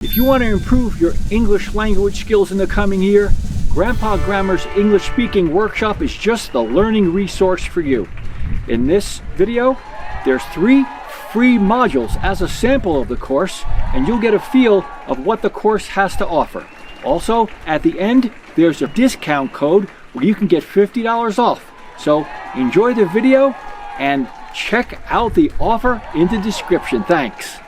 If you want to improve your English language skills in the coming year, Grandpa Grammar's English Speaking Workshop is just the learning resource for you. In this video, there's 3 free modules as a sample of the course, and you'll get a feel of what the course has to offer. Also, at the end, there's a discount code where you can get $50 off. So enjoy the video and check out the offer in the description. Thanks.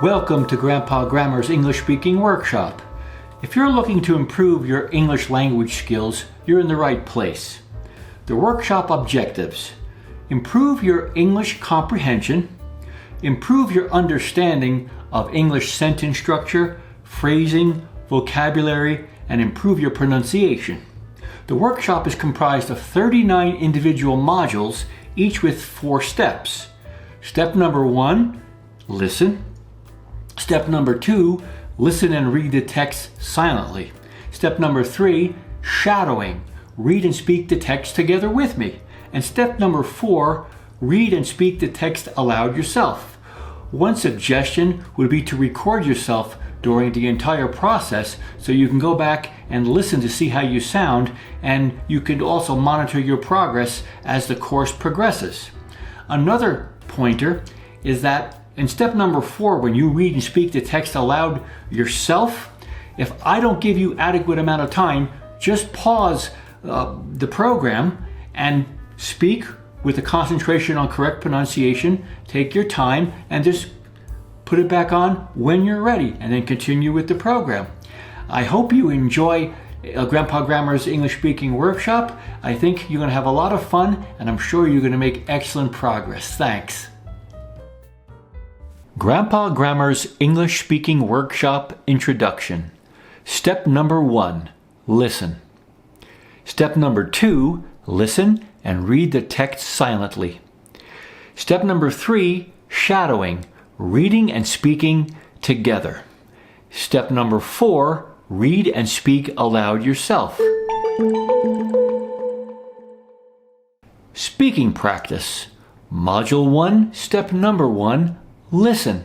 Welcome to Grandpa Grammar's English Speaking Workshop. If you're looking to improve your English language skills, you're in the right place. The workshop objectives: improve your English comprehension, improve your understanding of English sentence structure, phrasing, vocabulary, and improve your pronunciation. The workshop is comprised of 39 individual modules, each with 4 steps. Step number 1, listen. Step number 2, listen and read the text silently. Step number 3, shadowing. Read and speak the text together with me. And step number 4, read and speak the text aloud yourself. One suggestion would be to record yourself during the entire process so you can go back and listen to see how you sound, and you can also monitor your progress as the course progresses. Another pointer is that in step number 4, when you read and speak the text aloud yourself, if I don't give you adequate amount of time, just pause the program and speak with a concentration on correct pronunciation. Take your time and just put it back on when you're ready, and then continue with the program. I hope you enjoy Grandpa Grammar's English Speaking Workshop. I think you're going to have a lot of fun, and I'm sure you're going to make excellent progress. Thanks. Grandpa Grammar's English Speaking Workshop Introduction. Step number 1, listen. Step number 2, listen and read the text silently. Step number 3, shadowing, reading and speaking together. Step number 4, read and speak aloud yourself. Speaking practice. Module 1, step number 1, listen.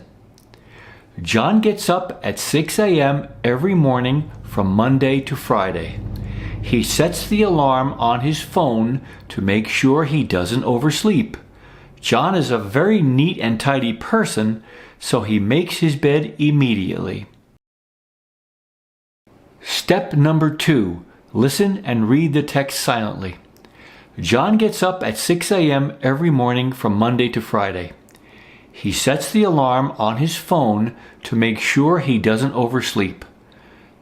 John gets up at 6 a.m. every morning from Monday to Friday. He sets the alarm on his phone to make sure he doesn't oversleep. John is a very neat and tidy person, so he makes his bed immediately. Step number 2, listen and read the text silently. John gets up at 6 a.m. every morning from Monday to Friday. He sets the alarm on his phone to make sure he doesn't oversleep.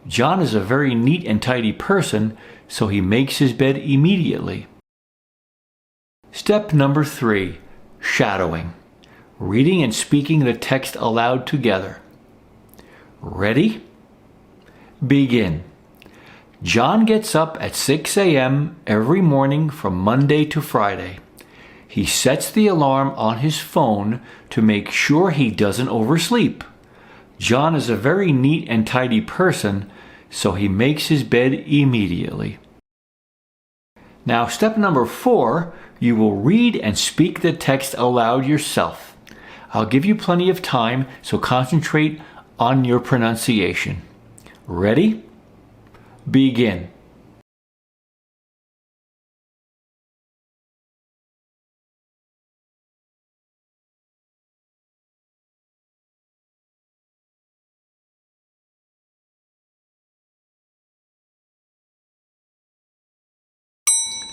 John is a very neat and tidy person, so he makes his bed immediately. Step number 3, shadowing. Reading and speaking the text aloud together. Ready? Begin. John gets up at 6 a.m. every morning from Monday to Friday. He sets the alarm on his phone to make sure he doesn't oversleep. John is a very neat and tidy person, so he makes his bed immediately. Now, step number 4, you will read and speak the text aloud yourself. I'll give you plenty of time, so concentrate on your pronunciation. Ready? Begin.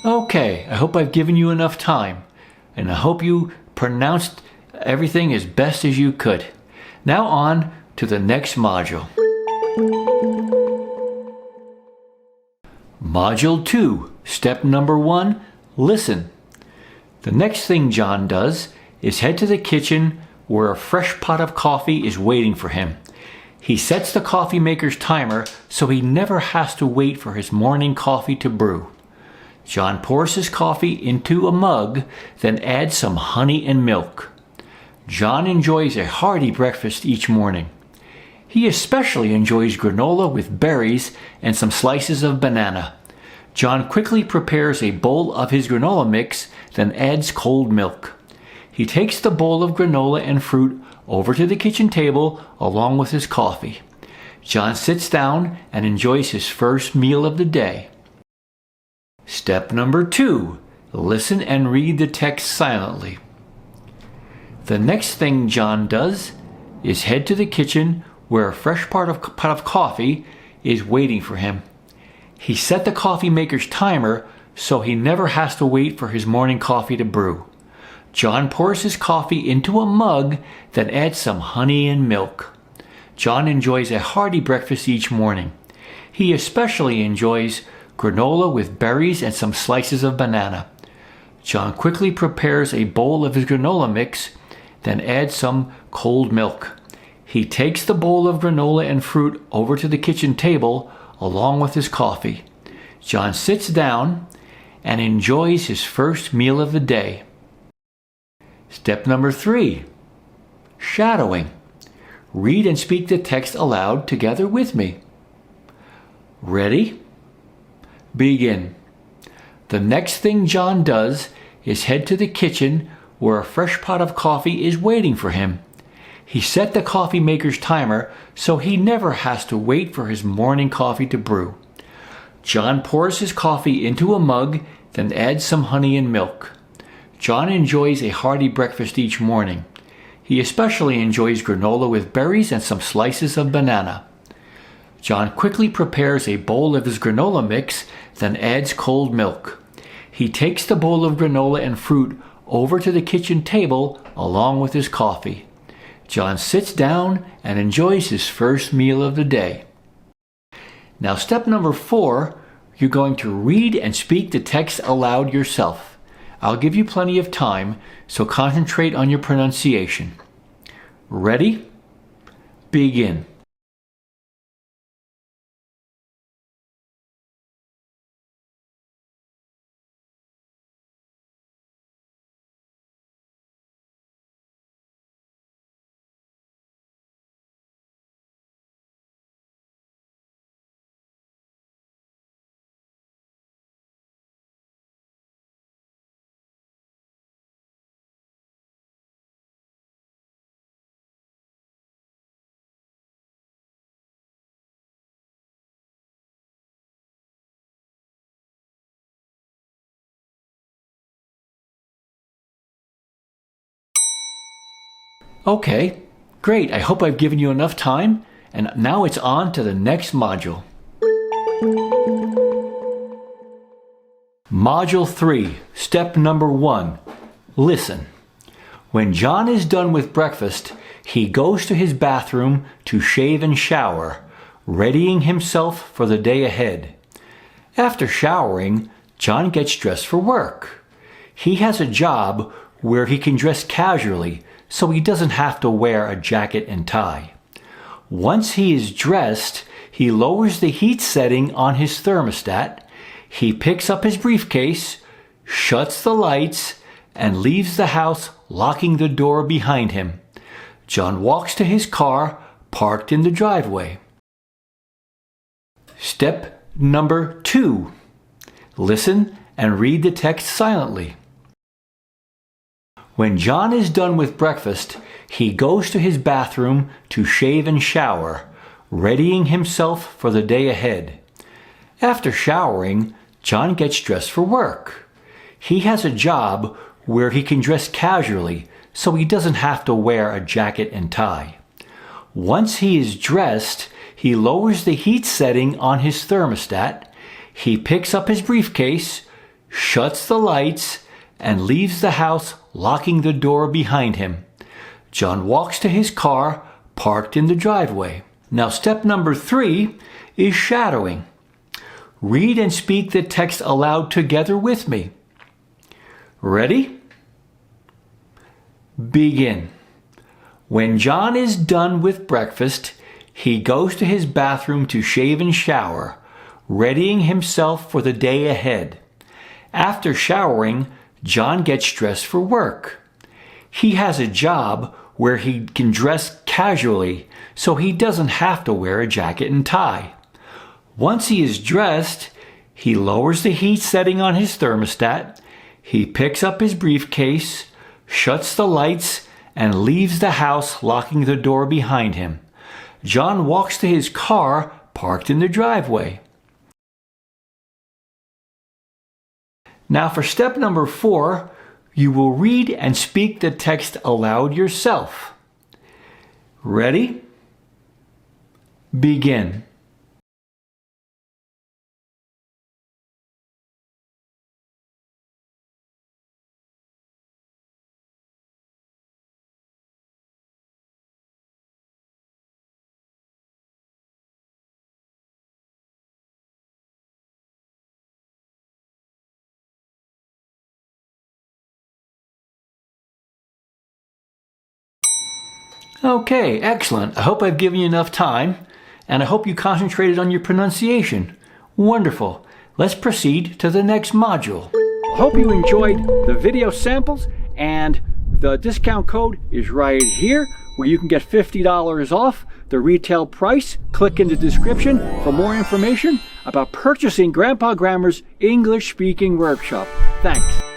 Okay, I hope I've given you enough time, and I hope you pronounced everything as best as you could. Now on to the next module. Module 2, step number 1, listen. The next thing John does is head to the kitchen where a fresh pot of coffee is waiting for him. He sets the coffee maker's timer so he never has to wait for his morning coffee to brew. John pours his coffee into a mug, then adds some honey and milk. John enjoys a hearty breakfast each morning. He especially enjoys granola with berries and some slices of banana. John quickly prepares a bowl of his granola mix, then adds cold milk. He takes the bowl of granola and fruit over to the kitchen table along with his coffee. John sits down and enjoys his first meal of the day. Step number 2. Listen and read the text silently. The next thing John does is head to the kitchen where a fresh pot of coffee is waiting for him. He set the coffee maker's timer so he never has to wait for his morning coffee to brew. John pours his coffee into a mug, then adds some honey and milk. John enjoys a hearty breakfast each morning. He especially enjoys granola with berries and some slices of banana. John quickly prepares a bowl of his granola mix, then adds some cold milk. He takes the bowl of granola and fruit over to the kitchen table along with his coffee. John sits down and enjoys his first meal of the day. Step number 3. Shadowing. Read and speak the text aloud together with me. Ready? Begin. The next thing John does is head to the kitchen where a fresh pot of coffee is waiting for him. He set the coffee maker's timer so he never has to wait for his morning coffee to brew. John pours his coffee into a mug, then adds some honey and milk. John enjoys a hearty breakfast each morning. He especially enjoys granola with berries and some slices of banana. John quickly prepares a bowl of his granola mix, then adds cold milk. He takes the bowl of granola and fruit over to the kitchen table along with his coffee. John sits down and enjoys his first meal of the day. Now, step number 4, you're going to read and speak the text aloud yourself. I'll give you plenty of time, so concentrate on your pronunciation. Ready? Begin. Okay, great. I hope I've given you enough time, and now it's on to the next module. Module 3, step number 1. Listen. When John is done with breakfast, he goes to his bathroom to shave and shower, readying himself for the day ahead. After showering, John gets dressed for work. He has a job where he can dress casually, so he doesn't have to wear a jacket and tie. Once he is dressed, he lowers the heat setting on his thermostat, he picks up his briefcase, shuts the lights, and leaves the house, locking the door behind him. John walks to his car, parked in the driveway. Step number 2. Listen and read the text silently. When John is done with breakfast, he goes to his bathroom to shave and shower, readying himself for the day ahead. After showering, John gets dressed for work. He has a job where he can dress casually, so he doesn't have to wear a jacket and tie. Once he is dressed, he lowers the heat setting on his thermostat, he picks up his briefcase, shuts the lights, and leaves the house, locking the door behind him. John walks to his car, parked in the driveway. Now, step number 3 is shadowing. Read and speak the text aloud together with me. Ready? Begin. When John is done with breakfast, he goes to his bathroom to shave and shower, readying himself for the day ahead. After showering, John gets dressed for work. He has a job where he can dress casually, so he doesn't have to wear a jacket and tie. Once he is dressed, He lowers the heat setting on his thermostat. He picks up his briefcase, shuts the lights, and leaves the house, locking the door behind him. John walks to his car parked in the driveway. Now for step number 4, you will read and speak the text aloud yourself. Ready? Begin. Okay, excellent. I hope I've given you enough time, and I hope you concentrated on your pronunciation. Wonderful. Let's proceed to the next module. I hope you enjoyed the video samples, and the discount code is right here, where you can get $50 off the retail price. Click in the description for more information about purchasing Grandpa Grammar's English Speaking Workshop. Thanks.